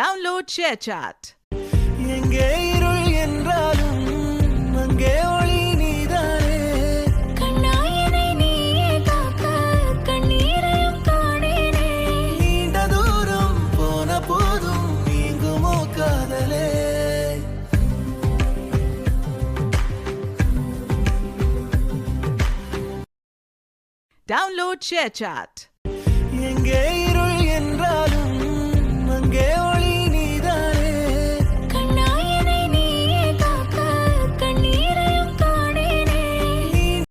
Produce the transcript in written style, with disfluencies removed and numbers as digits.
Download ShareChat. எங்கே இருள் என்றாலும் அங்கே ஒளி நீதானே. கண்ணாயனை நீயே காக்க கண்ணீரையும் காணேனே. நீண்ட தூரம் போன போதும் நீங்குமோ காதலே. Download ShareChat. எங்கே